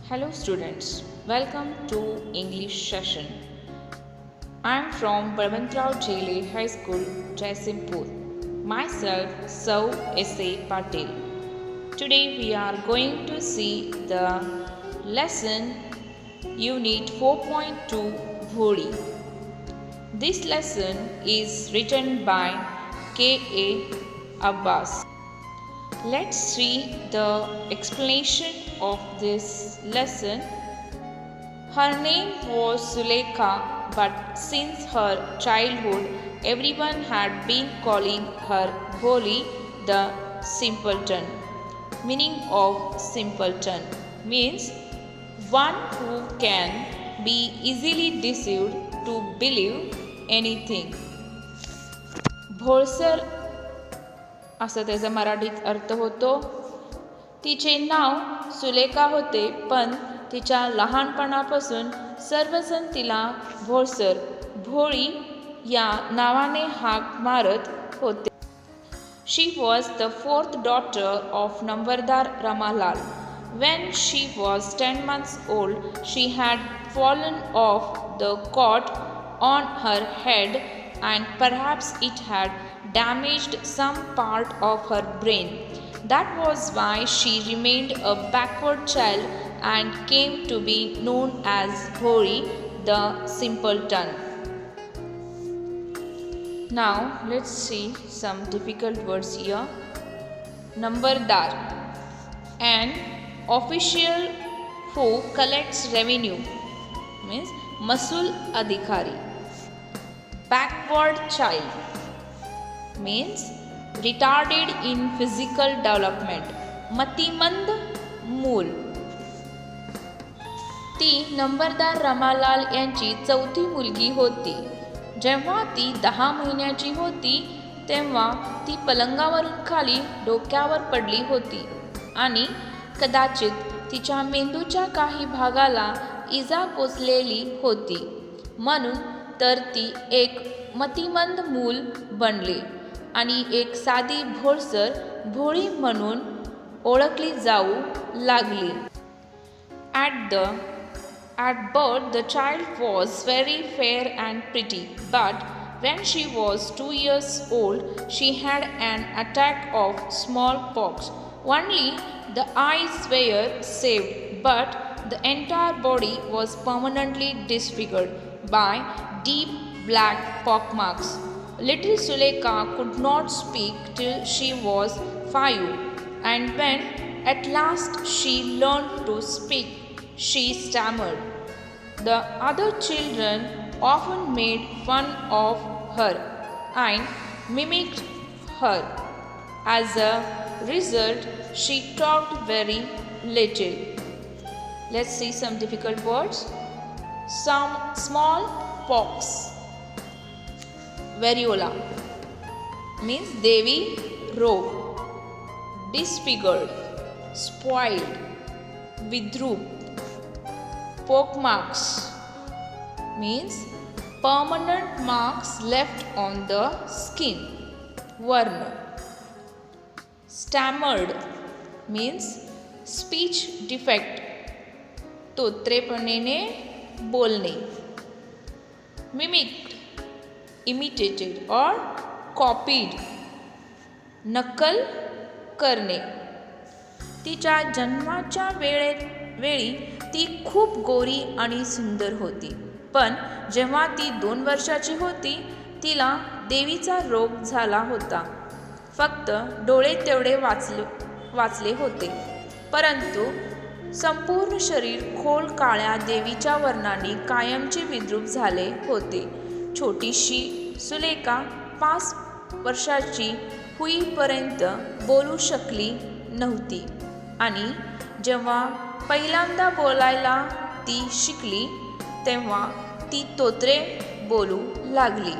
Hello students, welcome to English session. I am from Balwantrao Jele High School, Jaisimpur. Myself, Sau S.A. Patil. Today we are going to see the lesson Unit 4.2 Bholi. This lesson is written by K.A. Abbas. Let's see the explanation of this lesson. Her name was Sulekha, but since her childhood, everyone had been calling her Bholi, the simpleton. Meaning of simpleton means one who can be easily deceived to believe anything. भोळसर असा त्याचा मराठीत अर्थ होतो. तिचे नाव सुलेखा होते, पण तिच्या लहानपणापासून सर्वजण तिला भोळसर, भोळी या नावाने हाक मारत होते. She was the fourth daughter of Nambardar Ramalal. When she was 10 months old, she had fallen off the cot on her head and perhaps it had damaged some part of her brain. That was why she remained a backward child and came to be known as Bholi, the simpleton. Now let's see some difficult words here. Nambardar, an official who collects revenue, means Masul Adhikari. Backward child means retarded in physical development. मतिमंद मूल. ती नंबरदार रमालाल यांची चौथी मुलगी होती. जेव्हा ती 10 महिन्याची होती तेव्हा ती पलंगावरून खाली डोक्यावर पडली होती आणि कदाचित तिच्या मेंदूच्या काही भागाला इजा पोचलेली होती. म्हणून तर ती एक मतिमंद मूल बनले आणि एक साधी भोळसर भोळी म्हणून ओळखली जाऊ लागली. At birth, the child was very fair and pretty, but when she was 2 years old, she had an attack of smallpox. Only the eyes were saved, but the entire body was permanently disfigured by deep black pockmarks. Little Sulekha could not speak till she was 5, and when at last she learned to speak, she stammered. The other children often made fun of her and mimicked her. As a result, she talked very little. Let's see some difficult words. Some small pox. Variola means Devi rogue. Disfigured, spoiled, vidrup. Pockmarks means permanent marks left on the skin. Varna. Stammered means speech defect. तोत्रेपणेने बोलणे. Mimicked, imitated or copied. नक्कल करणे. तिच्या जन्माच्या वेळी ती खूप गोरी आणि सुंदर होती, पण जेव्हा ती 2 वर्षाची होती तिला देवीचा रोग झाला होता. फक्त डोळे तेवढे वाचले होते, परंतु संपूर्ण शरीर खोल काळ्या देवीच्या वर्णाने कायमचे विद्रूप झाले होते. छोटीशी सुलेखा 5 वर्षाची होईपर्यंत बोलू शकली नव्हती आणि जेव्हा पहिल्यांदा बोलायला ती शिकली तेव्हा ती तोत्रे बोलू लागली.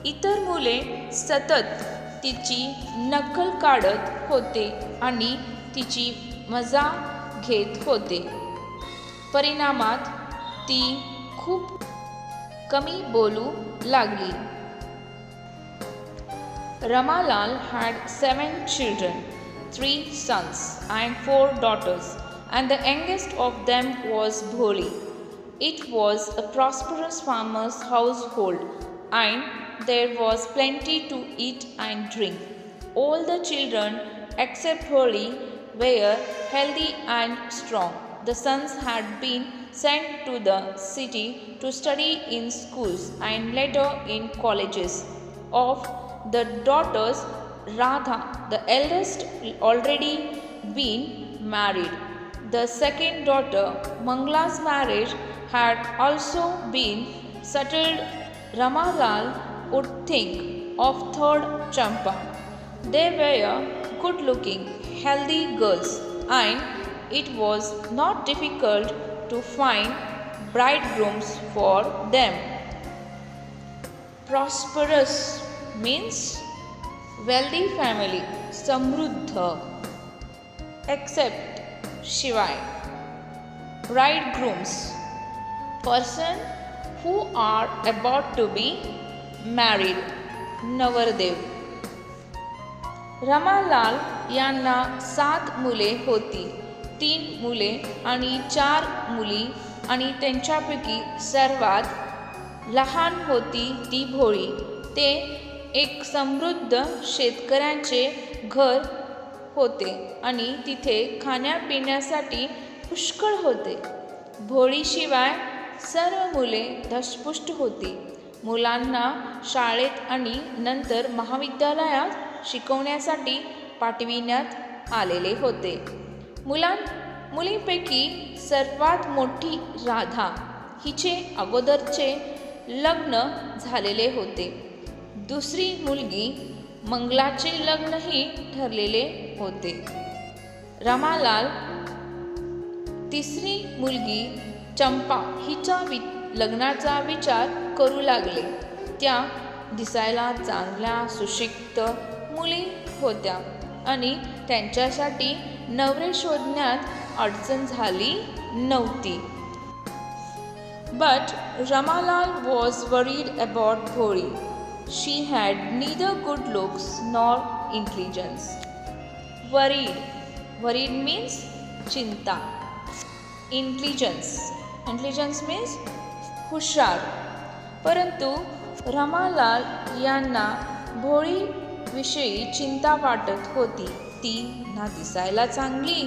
इतर मुले सतत तिची नक्कल काढत होते आणि तिची मजा घेत होते. परिणामात ती खूप कमी बोलू लागली. Ramalal had 7 children, 3 sons and 4 daughters. and the youngest of them was Bholi. It was a prosperous farmer's household, and there was plenty to eat and drink. All the children except Bholi were healthy and strong. The sons had been sent to the city to study in schools and later in colleges. Of the daughters, Radha, the eldest, already been married. The second daughter, Mangla's marriage, had also been settled. Ramalal would think of third Champa. They were good looking, healthy girls, and it was not difficult to find bridegrooms for them. Prosperous means wealthy family, Samruddha, except Shivai. Bridegrooms, person who are about to be married, Navardev. रमालाल यांना 7 मुले होती, 3 मुले आणि 4 मुली, आणि त्यांच्यापैकी सर्वात लहान होती ती भोळी. ते एक समृद्ध शेतकऱ्यांचे घर होते आणि तिथे खाण्यापिण्यासाठी पुष्कळ होते. भोळीशिवाय सर्व मुले धष्टपुष्ट होती. मुलांना शाळेत आणि नंतर महाविद्यालयात शिकवण्यासाठी पाठविण्यात आलेले होते. मुलींपैकी सर्वात मोठी राधा हिचे अगोदरचे लग्न झालेले होते. दुसरी मुलगी मंगलाचे लग्नही ठरलेले होते. रमालाल तिसरी मुलगी चंपा हिच्या लग्नाचा विचार करू लागले. त्या दिसायला चांगल्या सुशिक्षित मुली होत्या आणि त्यांच्यासाठी नवरे शोधण्यात अडचण झाली नव्हती. But Ramalal was worried about Bholi. She had neither good looks nor intelligence. Worried means चिंता. Intelligence means हुशार. परंतु रमालाल यांना भोळी विषयी चिंता वाटत होती. ती ना दिसायला चांगली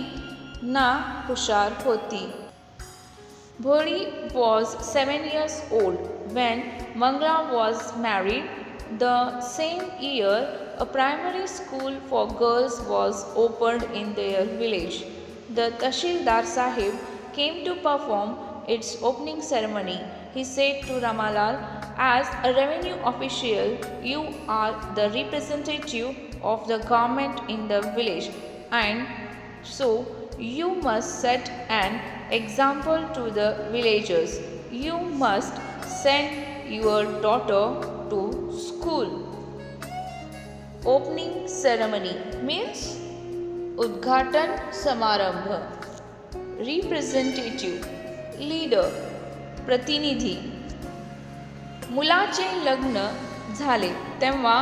ना हुशार होती. Bholi was 7 years old when Mangla was married. The same year, a primary school for girls was opened in their village. The Tahsildar Sahib came to perform its opening ceremony. He said to Ramalal, "As a revenue official, you are the representative of the government in the village, and so you must set an example to the villagers. You must send your daughter to school." Opening ceremony means उद्घाटन समारंभ. Representative, leader, प्रतिनिधी. मुलाचे लग्न झाले तेव्हा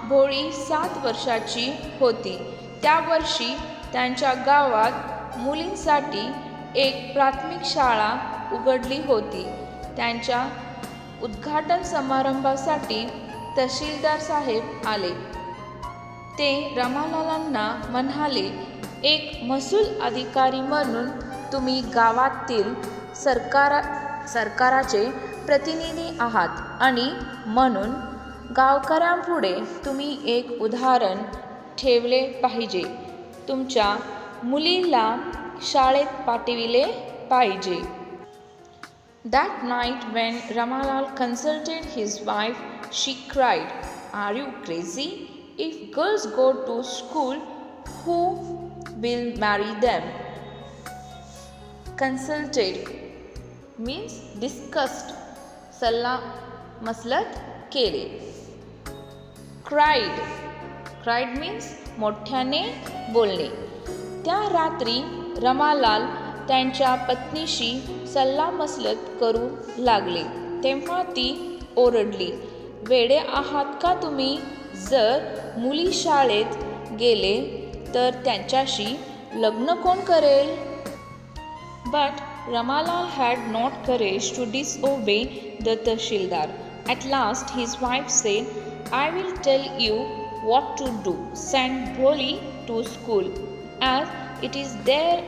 भोळी 7 वर्षाची होती. त्या वर्षी त्यांच्या गावात मुलींसाठी एक प्राथमिक शाळा उघडली होती. त्यांच्या उद्घाटन समारंभासाठी तहसीलदार साहेब आले. ते रमालालांना म्हणाले, "एक महसूल अधिकारी म्हणून तुम्ही गावातील सरकाराचे प्रतिनिधी आहात आणि म्हणून गावकऱ्यांपुढे तुम्ही एक उदाहरण ठेवले पाहिजे. तुमच्या मुलीला शाळेत पाठविले पाहिजे." That night when Ramalal consulted his wife, she cried, "Are you crazy? If girls go to school, who will marry them?" Consulted means discussed, सल्ला मसलत केले. Cried means मोठ्याने बोलणे. त्या रात्री रमालाल त्यांच्या पत्नीशी सल्लामसलत करू लागले. तेव्हा ती ओरडली, "वेडे आहात का तुम्ही? जर मुली शाळेत गेले तर त्यांच्याशी लग्न कोण करेल?" But Ramalal had not courage to disobey the Tahsildar. At last his wife said, I will tell you what to do. Send Bholi to school, as it is there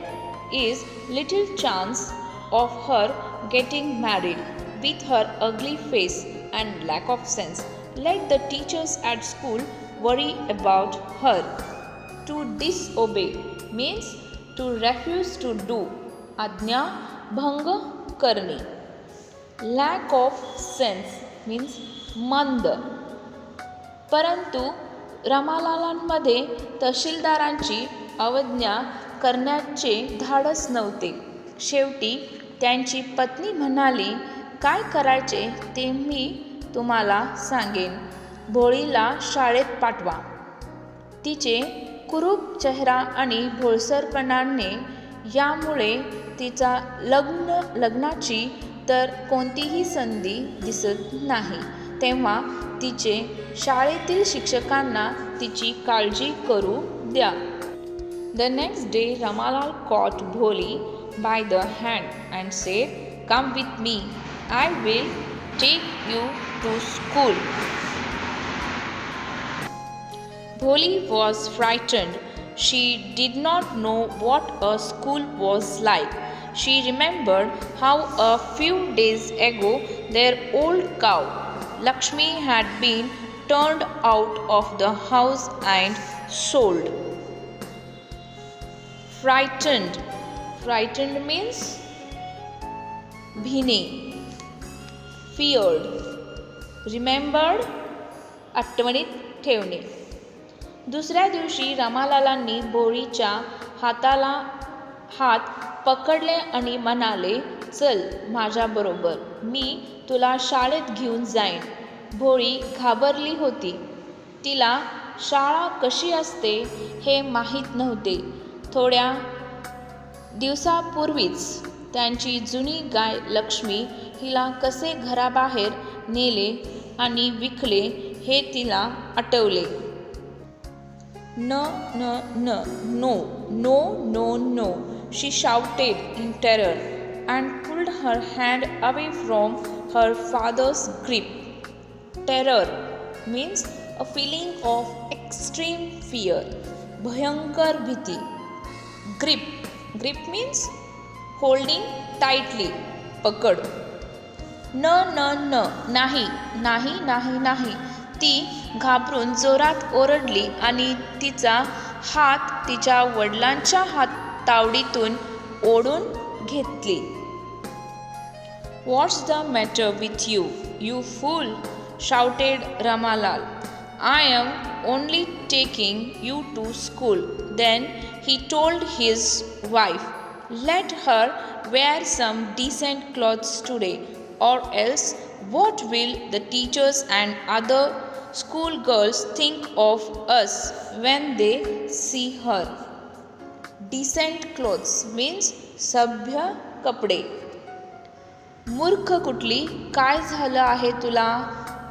is little chance of her getting married with her ugly face and lack of sense. Let the teachers at school worry about her. To disobey means to refuse to do. आज्ञा भंग करणे. Lack of sense means मंद. परंतु रामालालांमध्ये तहसीलदारांची अवज्ञा करण्याचे धाडस नव्हते. शेवटी त्यांची पत्नी म्हणाली, काय करायचे ते मी तुम्हाला सांगेन. भोळीला शाळेत पाठवा. तिचे कुरूप चेहरा आणि भोळसरपणाने यामुळे तिचा लग्नाची तर कोणतीही संधी दिसत नाही. तेव्हा तिचे शाळेतील शिक्षकांना तिची काळजी करू द्या. The next day Ramalal caught Bholi by the hand and said, Come with me, I will take you to school. Bholi was frightened. She did not know what a school was like. She remembered how a few days ago their old cow, Lakshmi, had been turned out of the house and sold. Frightened. Frightened means भीने. Feared. Remembered. आठवणीत ठेवणे. दुसऱ्या दिवशी रामालालांनी भोळीच्या हाताला हात पकडले आणि म्हणाले, चल माझ्याबरोबर, मी तुला शाळेत घेऊन जाईन. भोळी घाबरली होती. तिला शाळा कशी असते हे माहीत नव्हते. थोड्या दिवसापूर्वीच त्यांची जुनी गाय लक्ष्मी हिला कसे घराबाहेर नेले आणि विकले हे तिला Athawale. No, no, no, no, no, no, no, she shouted in terror and pulled her hand away from her father's grip. Terror means a feeling of extreme fear, bhayankar bhiti. Grip means holding tightly, pakad. No, no, no, nahi, nahi, nahi, nahi. ती घाबरून जोरात ओरडली आणि तिचा हात तिच्या वडिलांच्या तावडीतून ओढून घेतली. What's the matter with you, you fool? shouted Ramalal. I am only taking you to school. Then he told his wife, let her wear some decent clothes today, or else what will the teachers and other schoolgirls think of us when they see her? Decent clothes means सभ्य कपडे. मूर्ख कुठली, काय झालं आहे तुला?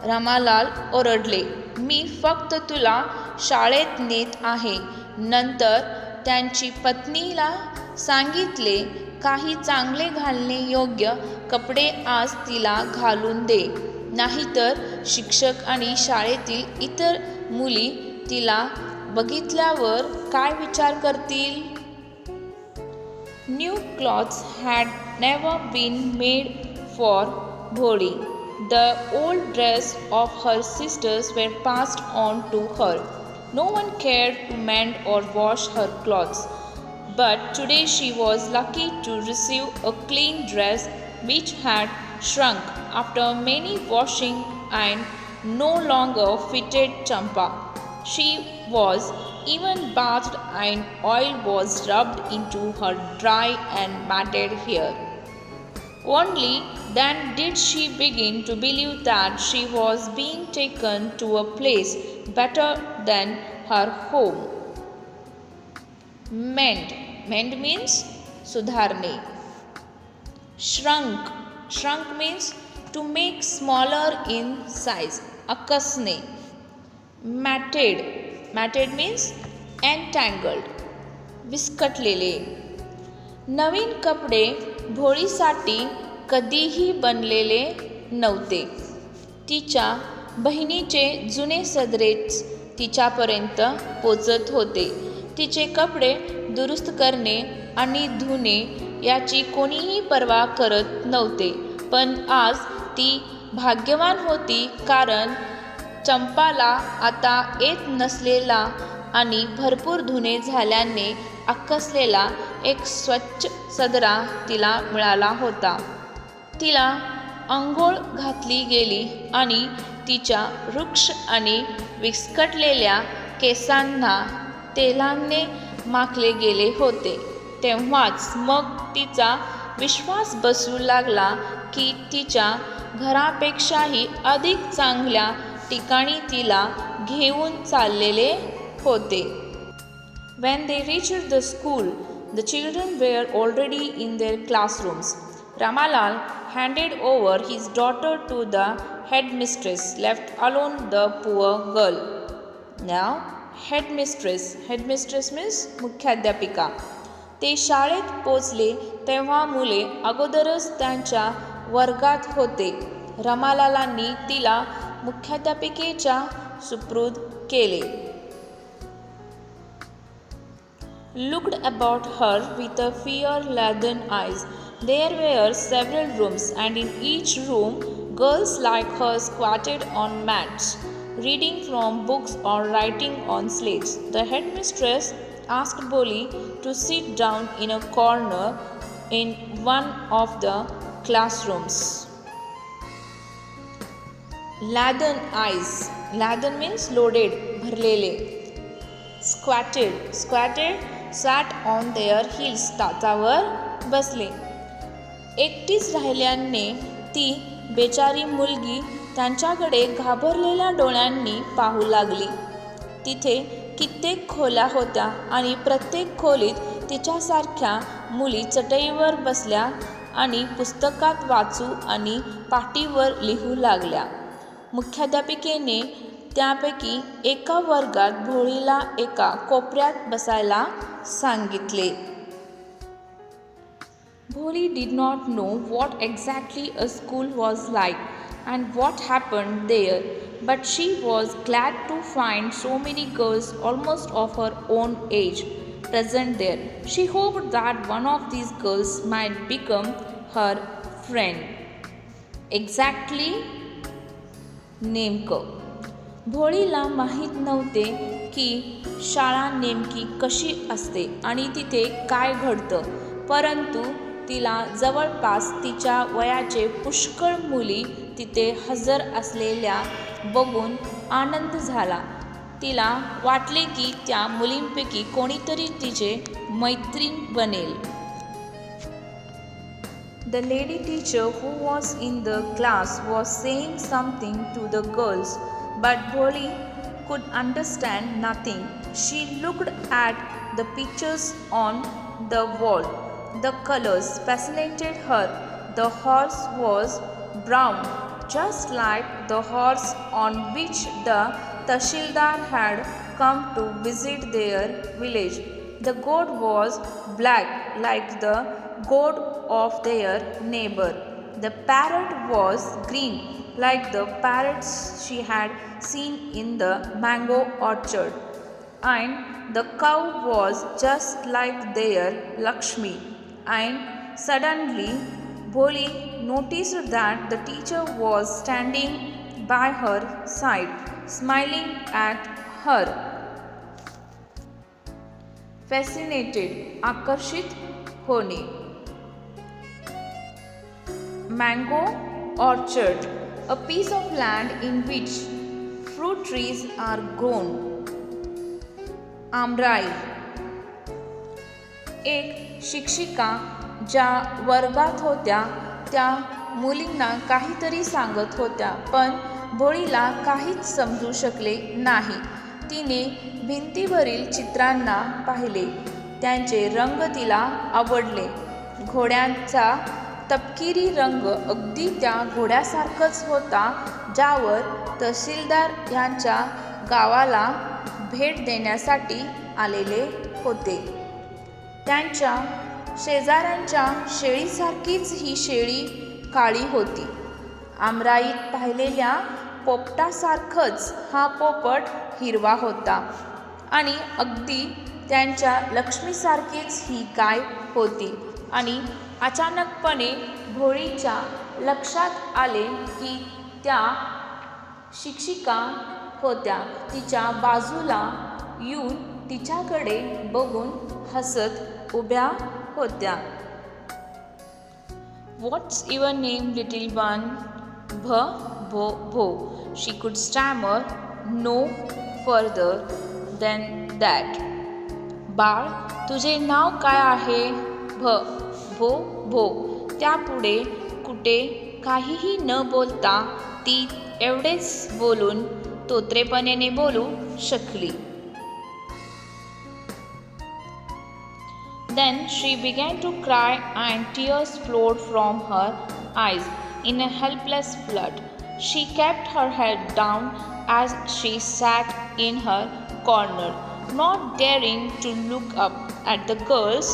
रामालाल ओरडले. मी फक्त तुला शाळेत नेत आहे. नंतर त्यांची पत्नीला सांगितले, काही चांगले घालणे योग्य कपडे आज तिला घालून दे, नाहीतर शिक्षक आणि शाळेतील इतर मुली तिला बघितल्यावर काय विचार करतील? New clothes had never been made for Bholi. The old dress of her sisters were passed on to her. No one cared to mend or wash her clothes. But today she was lucky to receive a clean dress which had shrunk after many washing and no longer fitted Champa. She was even bathed and oil was rubbed into her dry and matted hair. Only then did she begin to believe that she was being taken to a place better than her home. Mend means सुधारणे. Shrunk means to make smaller in size, आकसणे. Matted means entangled, विस्कटलेले. नवीन कपडे भोळीसाठी कधीही बनलेले नव्हते. तिच्या बहिणीचे जुने सदरेच तिच्यापर्यंत पोचत होते. तिचे कपडे दुरुस्त करणे आणि धुणे याची कोणीही पर्वा करत नव्हते. पण आज ती भाग्यवान होती, कारण चंपाला आता येत नसलेला आणि भरपूर धुणे झाल्याने आकसलेला एक स्वच्छ सदरा तिला मिळाला होता. तिला अंघोळ घातली गेली आणि तिच्या रुक्ष आणि विस्कटलेल्या केसांना तेलाने माखले गेले होते. तेव्हाच मग तिचा विश्वास बसू लागला की तिच्या घरापेक्षाही अधिक चांगल्या ठिकाणी तिला घेऊन चाललेले होते. When they reached the school, the children were already in their classrooms. Ramalal handed over his daughter to the headmistress, left alone the poor girl. Now, headmistress means मुख्याध्यापिका. ते शाळेत पोचले तेव्हा मुले अगोदरच त्यांच्या वर्गात होते. रमालालांनी तिला मुख्याध्यापिकेच्या सुपूर्द केले. Looked about her with a fear-laden eyes. There were several rooms, and in each room girls like her squatted on mats, reading from books or writing on slates. The headmistress asked Boli to sit down in a corner in one of the classrooms. Laden eyes. Laden means loaded, भरलेले. Squatted sat on their heels, ताटावर बसले. एकटीच राहिल्याने ती बेचारी मुलगी त्यांच्याकडे घाबरलेल्या डोळ्यांनी पाहू लागली. तिथे कित्येक खोल्या होत्या आणि प्रत्येक खोलीत तिच्यासारख्या मुली चटईवर बसल्या आणि पुस्तकात वाचू आणि पाटीवर लिहू लागल्या. मुख्याध्यापिकेने त्यापैकी एका वर्गात भोळीला एका कोपऱ्यात बसायला सांगितले. Bholi did not know what exactly a school was like and what happened there, but she was glad to find so many girls almost of her own age present there. She hoped that one of these girls might become her friend. Exactly नेमकं. भोळीला माहीत नव्हते की शाळा नेमकी कशी असते आणि तिथे काय घडतं, परंतु तिला जवळपास तिच्या वयाचे पुष्कळ मुली तिथे हजर असलेल्या बघून आनंद झाला. तिला वाटले की त्या मुलींपैकी कोणीतरी तिचे मैत्रीण बनेल. The lady teacher who was in the class was saying something to the girls, but Bholi could understand nothing. She looked at the pictures on the wall. The colors fascinated her. The horse was brown, just like the horse on which the Tahsildar had come to visit their village. The goat was black, like the goat of their neighbor. The parrot was green, like the parrots she had seen in the mango orchard. And the cow was just like their Lakshmi. And suddenly Bholi noticed that the teacher was standing by her side, smiling at her. Fascinated, आकर्षित होणे. Mango orchard, a piece of land in which fruit trees are grown. आमराई, एक शिक्षिका ज्या वर्गात होत्या त्या मुलींना काहीतरी सांगत होत्या, पण भोळीला काहीच समजू शकले नाही. तिने भिंतीवरील चित्रांना पाहिले. त्यांचे रंग तिला आवडले. घोड्यांचा तपकिरी रंग अगदी त्या घोड्यासारखाच होता ज्यावर तहसीलदार यांच्या गावाला भेट देण्यासाठी आलेले होते. त्यांच्या शेजाऱ्यांच्या शेळीसारखीच ही शेळी काळी होती. आमराईत पाहिलेल्या पोपटासारखंच हा पोपट हिरवा होता आणि अगदी त्यांच्या लक्ष्मीसारखीच ही गाय होती. आणि अचानकपणे भोळीच्या लक्षात आले की त्या शिक्षिका होत्या तिच्या बाजूला येऊन तिच्याकडे बघून हसत उभ्या होत्या. "What's your name, little one?" "Bh, bho, bho." She could stammer no further than that. "बाळ, तुझे नाव काय आहे?" "भ, भो, भो." त्यापुढे कुठे काहीही न बोलता ती एवढेच बोलून तोत्रेपणाने बोलू शकली. Then she began to cry and tears flowed from her eyes in a helpless flood. She kept her head down as she sat in her corner, not daring to look up at the girls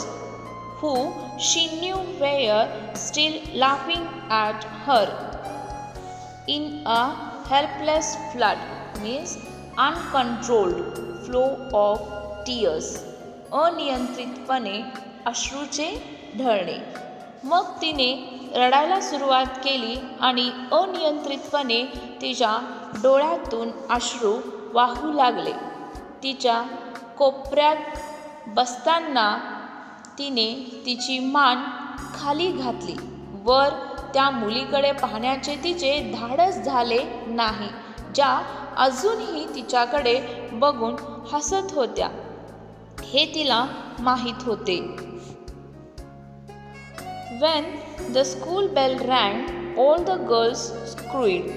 who she knew were still laughing at her. In a helpless flood means uncontrolled flow of tears. अनियंत्रितपणे अश्रूचे ढळणे. मग तिने रडायला सुरुवात केली आणि अनियंत्रितपणे तिच्या डोळ्यातून अश्रू वाहू लागले. तिच्या कोपऱ्यात बसताना तिने तिची मान खाली घातली. वर त्या मुलीकडे पाहण्याचे तिचे धाडस झाले नाही, ज्या अजूनही तिच्याकडे बघून हसत होत्या हे तिला माहीत होते. When the school bell rang, all the girls scurried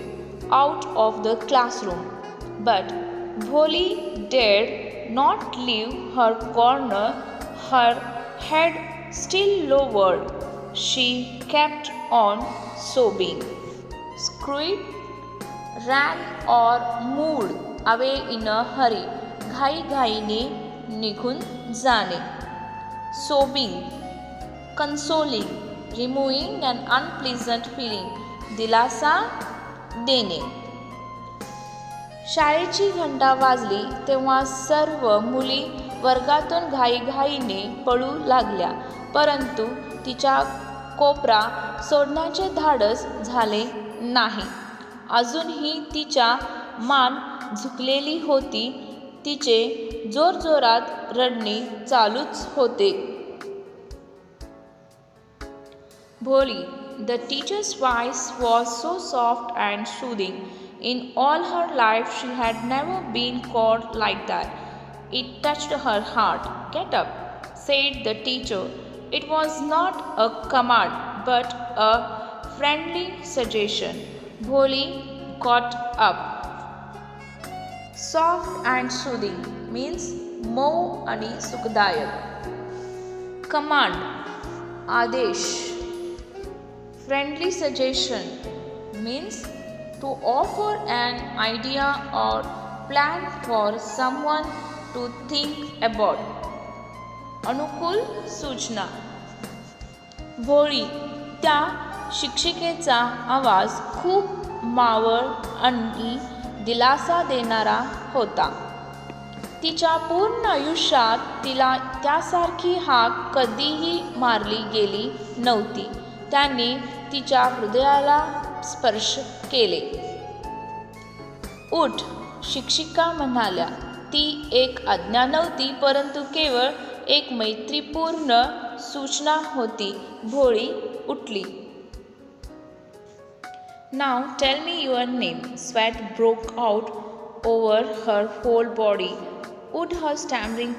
out of the classroom, but Bholi dared not leave her corner, her head still lowered. She kept on sobbing. Scurried, ran or moved away in a hurry. घाईघाईने निघून जाणे. Sobbing, consoling, removing an unpleasant feeling, दिलासा देणे. शाळेची घंटा वाजली तेव्हा सर्व मुली वर्गातून घाईघाईने पळू लागल्या, परंतु तिच्या कोपरा सोडण्याचे धाडस झाले नाही. अजूनही तिच्या मान झुकलेली होती. तिचे जोरजोरात रडणे चालूच होते. Bholi, the teacher's voice was so soft and soothing. In all her life she had never been called like that. It touched her heart. "Get up," said the teacher. It was not a command but a friendly suggestion. Bholi got up. Soft and soothing means मऊ आणि सुखदायक. Command, आदेश. Friendly suggestion means to offer an idea or plan for someone to think about. अनुकूल सूचना. भोळी, त्या शिक्षिकेचा आवाज खूप मावळ आणि दिलासा देणारा होता. तिच्या पूर्ण आयुष्यात तिला त्यासारखी हाक कधीही मारली गेली नव्हती. त्याने तिच्या हृदयाला स्पर्श केले. "उठ," शिक्षिका म्हणाल्या. ती एक आज्ञा नव्हती, परंतु केवळ एक मैत्रीपूर्ण सूचना होती. भोळी उठली. "Now tell me your name." Sweat broke out over her whole body. Would her stammering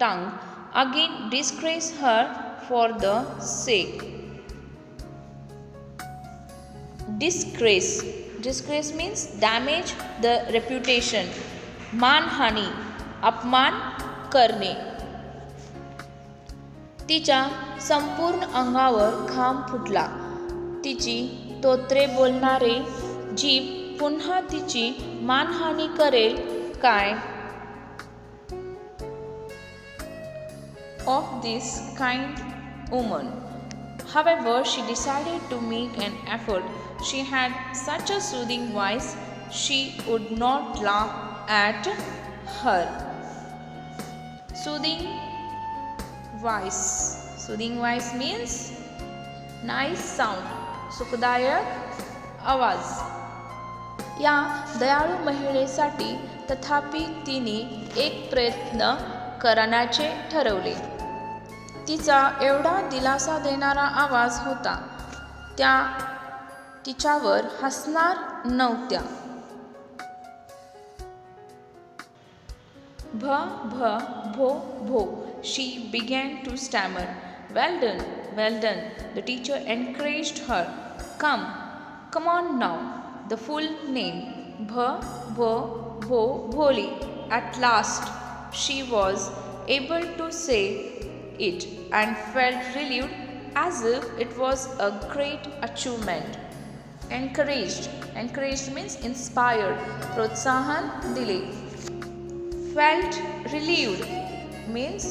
tongue again disgrace her for the sake? Disgrace. Disgrace means damage the reputation. मानहानी, अपमान करणे. तिच्या संपूर्ण अंगावर घाम फुटला. तिची तोत्रे बोलणारे जीभ पुन्हा तिची मानहानी करेल काय? Of this kind woman. However, she decided to make an effort. She had such a soothing voice, she would not laugh at her. Soothing voice. Soothing voice means nice sound. सुखदायक आवाज. या दयाळू महिलेसाठी तथापि तिने एक प्रयत्न करण्याचे ठरवले. तिचा एवढा दिलासा देणारा आवाज होता त्या तिच्यावर हसणार नव्हत्या. भ भ भो भो. She began to stammer. Well done, well done. The teacher encouraged her. Come on now. The full name. Bh bho bho bholi. At last she was able to say it and felt relieved as if it was a great achievement. Encouraged. Encouraged means inspired. प्रोत्साहन दिले. Felt relieved means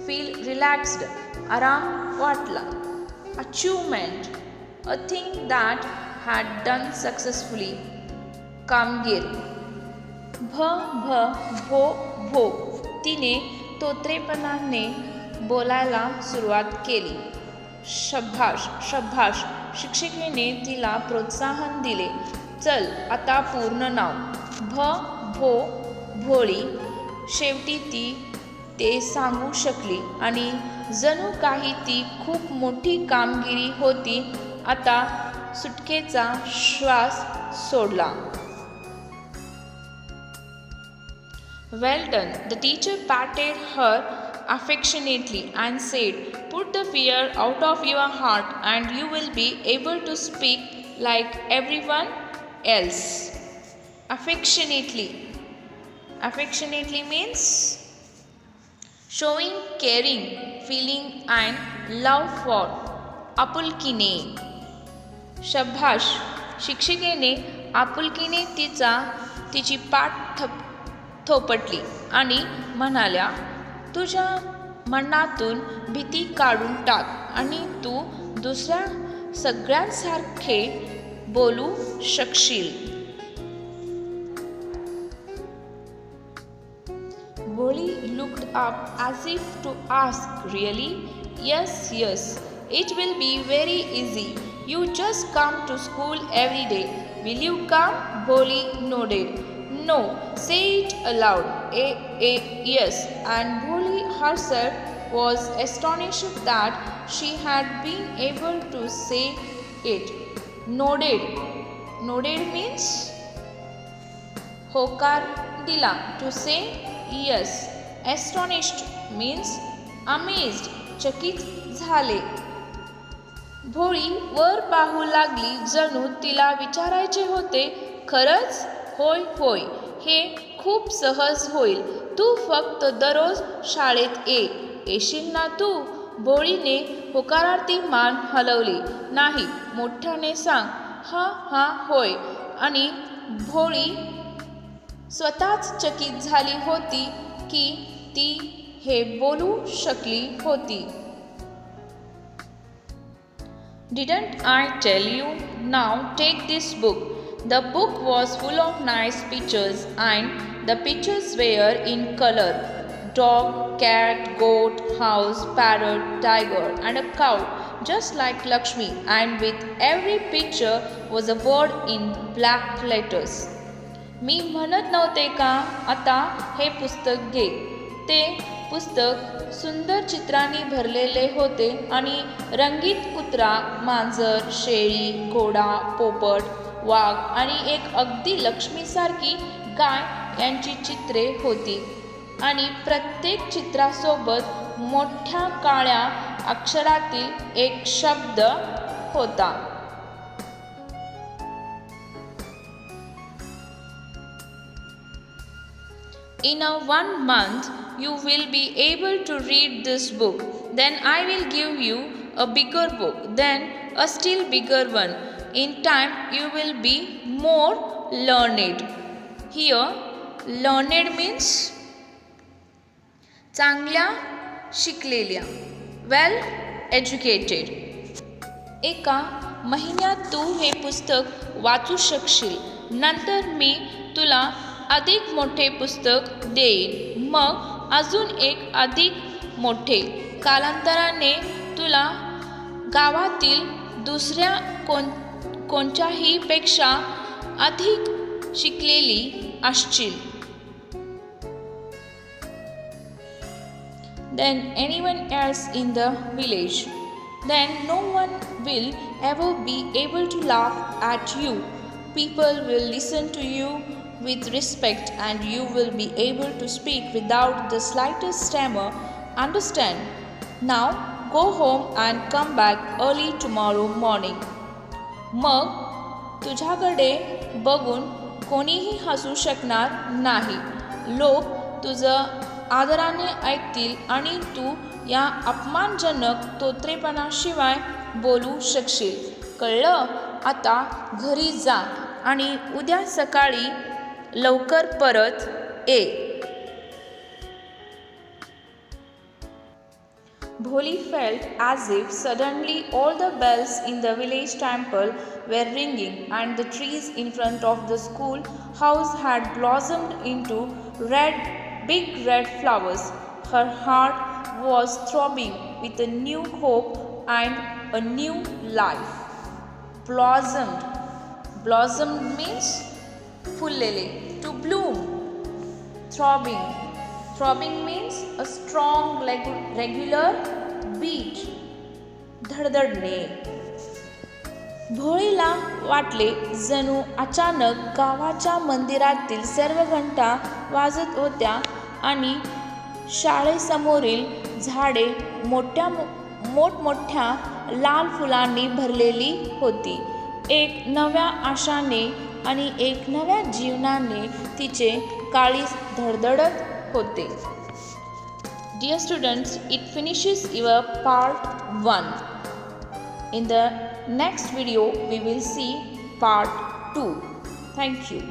feel relaxed. आराम वाटला. Achievement. A thing that had done successfully. कामगिरी. भ भ भो भो. तिने तोत्रेपणाने बोलायला सुरुवात केली. शब्बाश शब्बाश. शिक्षिकेने तिला प्रोत्साहन दिले. चल आता पूर्ण नाव. भ भो भोळी. शेवटी ती ते सांगू शकली आणि जणू काही ती खूप मोठी कामगिरी होती. आता सुटकेचा श्वास सोडला. Well done. The teacher patted her affectionately and said, "Put the fear out of your heart and you will be able to speak like everyone else." Affectionately. Affectionately means showing caring feeling and love for. आपुलकीने. शब्बाश. शिक्षिकेने आपुलकीने तिची पाठ थोपटली आणि म्हणाल्या, तुझ्या मनातून भीती काढून टाक आणि तू दुसऱ्या सगळ्यांसारखे बोलू शकशील. Boli looked up as if to ask, really? Yes, yes. It will be very easy. You just come to school every day. Will you come? Boli nodded. No. Say it aloud. Yes. And Boli herself was astonished that she had been able to say it. Nodded. Nodded means होकार दिला. To say yes. Astonished means amazed. चकित झाले. भोळी वर पाहू लागली जणू तिला विचारायचे होते. खरंच? होय होय. हे खूप सहज होईल. तू फक्त दररोज शाळेत येशील ना तू? भोळीने होकारार्थी मान हलवली. नाही. मोठ्याने सांग. हा होय. आणि भोळी स्वतःच चकित झाली होती की ती हे बोलू शकली होती. Didn't I tell you? Now take this book. The book was full of nice pictures and the pictures were in color. Dog, cat, goat, house, parrot, tiger and a cow, just like Lakshmi, and with every picture was a word in black letters. मी म्हणत नव्हते का? आता हे पुस्तक घे. ते पुस्तक सुंदर चित्रांनी भरलेले होते आणि रंगीत कुत्रा, मांजर, शेळी, घोडा, पोपट, वाघ आणि एक अगदी लक्ष्मीसारखी गाय यांची चित्रे होती. आणि प्रत्येक चित्रासोबत मोठ्या काळ्या अक्षरातील एक शब्द होता. In 1 month you will be able to read this book. Then I will give you a bigger book, then a still bigger one. In time you will be more learned. Here learned means चांगल्या शिकलेल्या. Well, educated. एका महिन्यात तू हे पुस्तक वाचू शकशील. नंतर मी तुला अधिक मोठे पुस्तक देईन, मग अजून एक अधिक मोठे. कालांतराने तुला गावातील दुसऱ्या कोणत्याही पेक्षा अधिक शिकलेली असशील. Than anyone else in the village. Then no one will ever be able to laugh at you. People will listen to you with respect and you will be able to speak without the slightest stammer. Understand? Now go home and come back early tomorrow morning. मग तुझ्याकडे बघून कोणीही हसू शकणार नाही. लोक तुझं आदराने ऐकतील आणि तू या अपमानजनक तोत्रेपणाशिवाय बोलू शकशील. कळलं? आता घरी जा आणि उद्या सकाळी लवकर परत ये. Bholi felt as if suddenly all the bells in the village temple were ringing and the trees in front of the school house had blossomed into big red flowers. Her heart was throbbing with a new hope and a new life. Blossomed. Blossomed means fullele, to bloom. Throbbing. Throbbing means a strong regular beat. धडधडणे. भोळीला वाटले जणू अचानक गावाच्या मंदिरातील सर्व घंटा वाजत होत्या आणि शाळेसमोरील झाडे मोठमोठ्या लाल फुलांनी भरलेली होती. एक नव्या आशाने आणि एक नव्या जीवनाने तिचे काळीज धडधडत होते. Dear students, it finishes your part 1. In the next video, we will see part 2. Thank you.